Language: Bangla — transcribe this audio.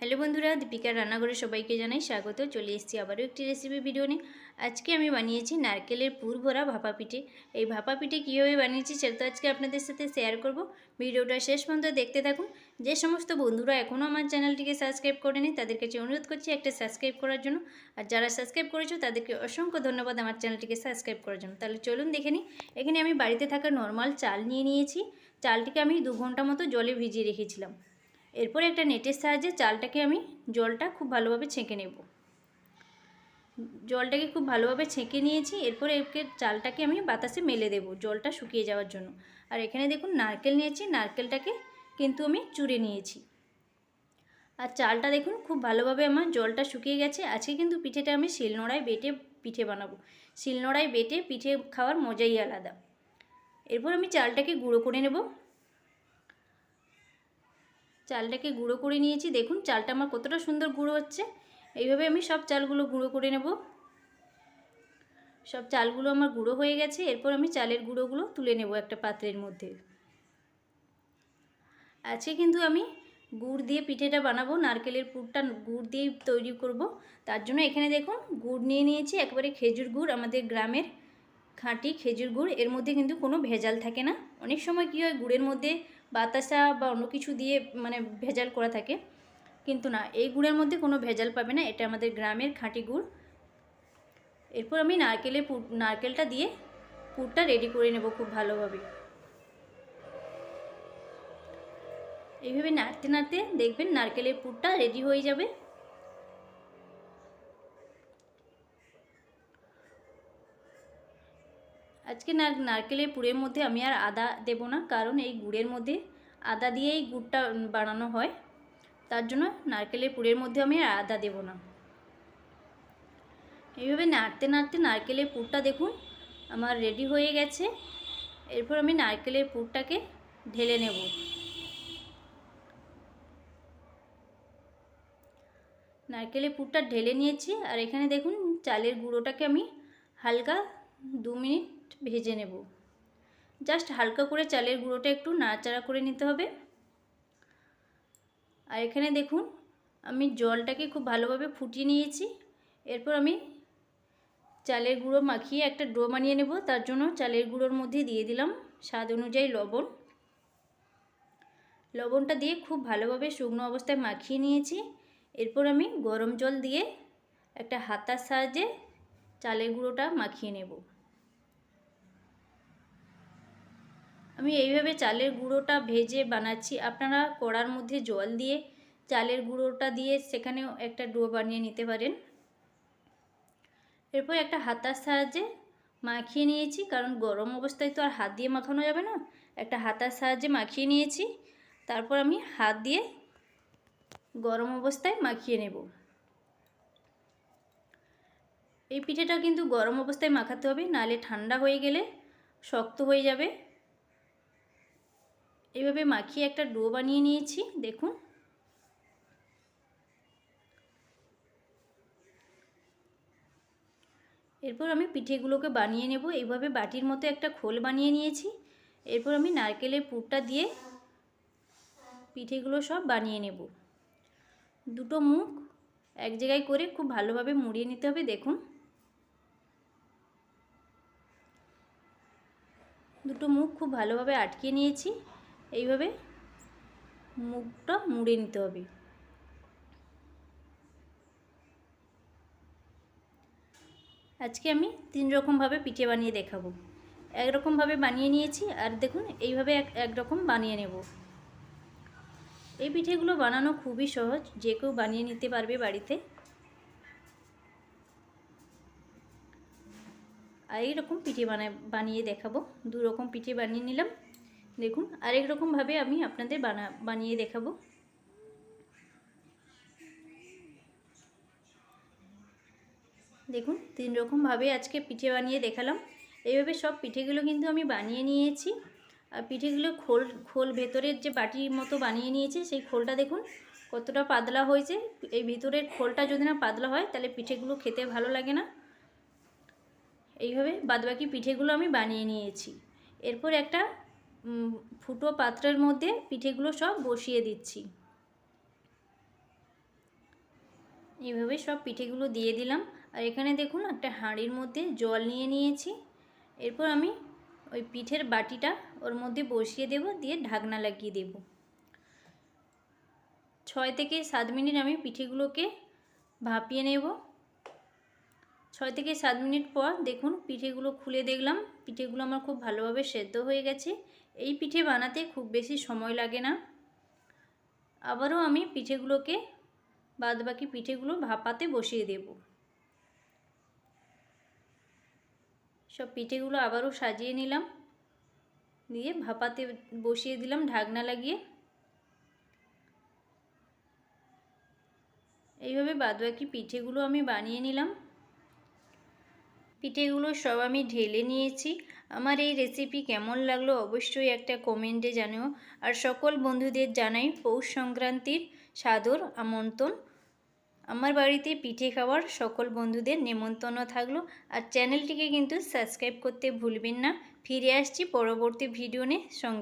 হ্যালো বন্ধুরা, দীপিকার রান্নাঘরে সবাইকে জানাই স্বাগত। চলে এসেছি আবারও একটি রেসিপি ভিডিও নিয়ে। আজকে আমি বানিয়েছি নারকেলের পুর ভরা ভাপা পিঠে। এই ভাপা পিঠে কীভাবে বানিয়েছি সেটা তো আজকে আপনাদের সাথে শেয়ার করব। ভিডিওটা শেষ পর্যন্ত দেখতে থাকুন। যে সমস্ত বন্ধুরা এখনও আমার চ্যানেলটিকে সাবস্ক্রাইব করেনি তাদের কাছে অনুরোধ করছি একটা সাবস্ক্রাইব করার জন্য। আর যারা সাবস্ক্রাইব করেছো তাদেরকে অসংখ্য ধন্যবাদ আমার চ্যানেলটিকে সাবস্ক্রাইব করার জন্য। তাহলে চলুন দেখে নিই। এখানে আমি বাড়িতে থাকা নর্মাল চাল নিয়ে নিয়েছি। চালটিকে আমি 2 ঘন্টা মতো জলে ভিজিয়ে রেখেছিলাম। এরপর একটা নেটের সাহায্যে চালটাকে আমি জলটা খুব ভালোভাবে ছেঁকে নেব। জলটাকে খুব ভালোভাবে ছেঁকে নিয়েছি। এরপর চালটাকে আমি বাতাসে মেলে দেব জলটা শুকিয়ে যাওয়ার জন্য। আর এখানে দেখুন নারকেল নিয়েছি, নারকেলটাকে কিন্তু আমি চুড়ে নিয়েছি। আর চালটা দেখুন খুব ভালোভাবে আমার জলটা শুকিয়ে গেছে। আজকে কিন্তু পিঠেটা আমি শিলনোড়ায় বেটে পিঠে বানাবো। শিলনোড়ায় বেটে পিঠে খাওয়ার মজাই আলাদা। এরপর আমি চালটাকে গুঁড়ো করে নেব। চালটাকে গুঁড়ো করে নিয়েছি। দেখুন চালটা আমার কতটা সুন্দর গুঁড়ো হচ্ছে। এইভাবে আমি সব চালগুলো গুঁড়ো করে নেব। সব চালগুলো আমার গুঁড়ো হয়ে গেছে। এরপর আমি চালের গুঁড়োগুলো তুলে নেব একটা পাত্রের মধ্যে। আজকে কিন্তু আমি গুড় দিয়ে পিঠেটা বানাবো। নারকেলের পুরটা গুড় দিয়ে তৈরি করব। তার জন্য এখানে দেখুন গুড় নিয়ে নিয়েছি, একেবারে খেজুর গুড়, আমাদের গ্রামের খাঁটি খেজুর গুড়। এর মধ্যে কিন্তু কোনো ভেজাল থাকে না। অনেক সময় কী হয়, গুড়ের মধ্যে বাতাসা বা অন্য কিছু দিয়ে ভেজাল করা থাকে, কিন্তু না, এই গুড়ের মধ্যে কোনো ভেজাল পাবে না। এটা আমাদের গ্রামের খাঁটি গুড়। এরপর আমি নারকেলটা দিয়ে পুরটা রেডি করে নেব খুব ভালোভাবে। এইভাবে নাড়তে নাড়তে দেখবেন নারকেলের পুরটা রেডি হয়ে যাবে। আজকে নারকেলের পুরের মধ্যে আমি আর আদা দেব না, কারণ এই গুড়ের মধ্যে আদা দিয়েই গুড়টা বানানো হয়। তার জন্য নারকেলের পুরের মধ্যে আমি আর আদা দেব না। এইভাবে নাড়তে নাড়তে নারকেলের পুরটা দেখুন আমার রেডি হয়ে গেছে। এরপর আমি নারকেলের পুরটাকে ঢেলে নেব। নারকেলের পুরটা ঢেলে নিয়েছি। আর এখানে দেখুন চালের গুঁড়োটাকে আমি হালকা 2 মিনিট ভেজে নেব। জাস্ট হালকা করে চালের গুঁড়োটা একটু নাড়াচাড়া করে নিতে হবে। আর এখানে দেখুন আমি জলটাকে খুব ভালোভাবে ফুটিয়ে নিয়েছি। এরপর আমি চালের গুঁড়ো মাখিয়ে একটা ডো বানিয়ে নেব। তার জন্য চালের গুঁড়োর মধ্যে দিয়ে দিলাম স্বাদ অনুযায়ী লবণ। লবণটা দিয়ে খুব ভালোভাবে শুকনো অবস্থায় মাখিয়ে নিয়েছি। এরপর আমি গরম জল দিয়ে একটা হাতার সাহায্যে চালের গুঁড়োটা মাখিয়ে নেব। আমি এইভাবে চালের গুঁড়োটা ভেজে বানাচ্ছি। আপনারা কড়ার মধ্যে জল দিয়ে চালের গুঁড়োটা দিয়ে সেখানেও একটা ডো বানিয়ে নিতে পারেন। এরপর একটা হাতার সাহায্যে মাখিয়ে নিয়েছি, কারণ গরম অবস্থায় তো আর হাত দিয়ে মাখানো যাবে না। একটা হাতার সাহায্যে মাখিয়ে নিয়েছি। তারপর আমি হাত দিয়ে গরম অবস্থায় মাখিয়ে নেব। এই পিঠেটা কিন্তু গরম অবস্থায় মাখাতে হবে, নাহলে ঠান্ডা হয়ে গেলে শক্ত হয়ে যাবে। এইভাবে মাখিয়ে একটা ডো বানিয়ে নিয়েছি দেখুন। এরপর আমি পিঠেগুলোকে বানিয়ে নেব। এইভাবে বাটির মতো একটা খোল বানিয়ে নিয়েছি। এরপর আমি নারকেলের পুরটা দিয়ে পিঠেগুলো সব বানিয়ে নেব। দুটো মুখ এক জায়গায় করে খুব ভালোভাবে মুড়িয়ে নিতে হবে। দেখুন দুটো মুখ খুব ভালোভাবে আটকে নিয়েছি। এইভাবে মুখটা মুড়ে নিতে হবে। আজকে আমি 3 রকমভাবে পিঠে বানিয়ে দেখাবো। একরকমভাবে বানিয়ে নিয়েছি, আর দেখুন এইভাবে একরকম বানিয়ে নেব। এই পিঠেগুলো বানানো খুবই সহজ, যে কেউ বানিয়ে নিতে পারবে বাড়িতে। আর এইরকম পিঠে বানিয়ে দেখাবো। 2 রকম পিঠে বানিয়ে নিলাম। দেখুন আরেক রকমভাবে আমি আপনাদের বানিয়ে দেখাবো। দেখুন 3 রকমভাবে আজকে পিঠে বানিয়ে দেখালাম। এইভাবে সব পিঠেগুলো কিন্তু আমি বানিয়ে নিয়েছি। আর পিঠেগুলো খোল ভেতরের যে বাটির মতো বানিয়ে নিয়েছি, সেই খোলটা দেখুন কতটা পাতলা হয়েছে। এই ভিতরের খোলটা যদি না পাতলা হয় তাহলে পিঠেগুলো খেতে ভালো লাগে না। এইভাবে বাদবাকি পিঠেগুলো আমি বানিয়ে নিয়েছি। এরপর একটা ফুটো পাত্রের মধ্যে পিঠেগুলো সব বসিয়ে দিচ্ছি। এইভাবে সব পিঠেগুলো দিয়ে দিলাম। আর এখানে দেখুন একটা হাঁড়ির মধ্যে জল নিয়ে নিয়েছি। এরপর আমি ওই পিঠের বাটিটা ওর মধ্যে বসিয়ে দেব, দিয়ে ঢাকনা লাগিয়ে দেব। 6 থেকে 7 মিনিট আমি পিঠেগুলোকে ভাপিয়ে নেব। 6 থেকে 7 মিনিট পর দেখুন পিঠেগুলো খুলে দেখলাম, পিঠেগুলো আমার খুব ভালোভাবে সেদ্ধ হয়ে গেছে। এই পিঠে বানাতে খুব বেশি সময় লাগে না। আবারও আমি পিঠেগুলোকে বাদবাকি পিঠেগুলো ভাপাতে বসিয়ে দেব। সব পিঠেগুলো আবারও সাজিয়ে নিলাম, দিয়ে ভাপাতে বসিয়ে দিলাম ঢাকনা লাগিয়ে। এইভাবে বাদবাকি পিঠেগুলো আমি বানিয়ে নিলাম। পিঠেগুলো সব আমি ঢেলে নিয়েছি। আমার এই রেসিপি কেমন লাগলো অবশ্যই একটা কমেন্টে জানিও। আর সকল বন্ধুদের জানাই পৌষ সংক্রান্তির সাদর আমন্ত্রণ। আমার বাড়িতে পিঠে খাওয়ার সকল বন্ধুদের নেমন্তন্ন থাকলো। আর চ্যানেলটিকে কিন্তু সাবস্ক্রাইব করতে ভুলবেন না। ফিরে আসছি পরবর্তী ভিডিও নিয়ে সঙ্গে।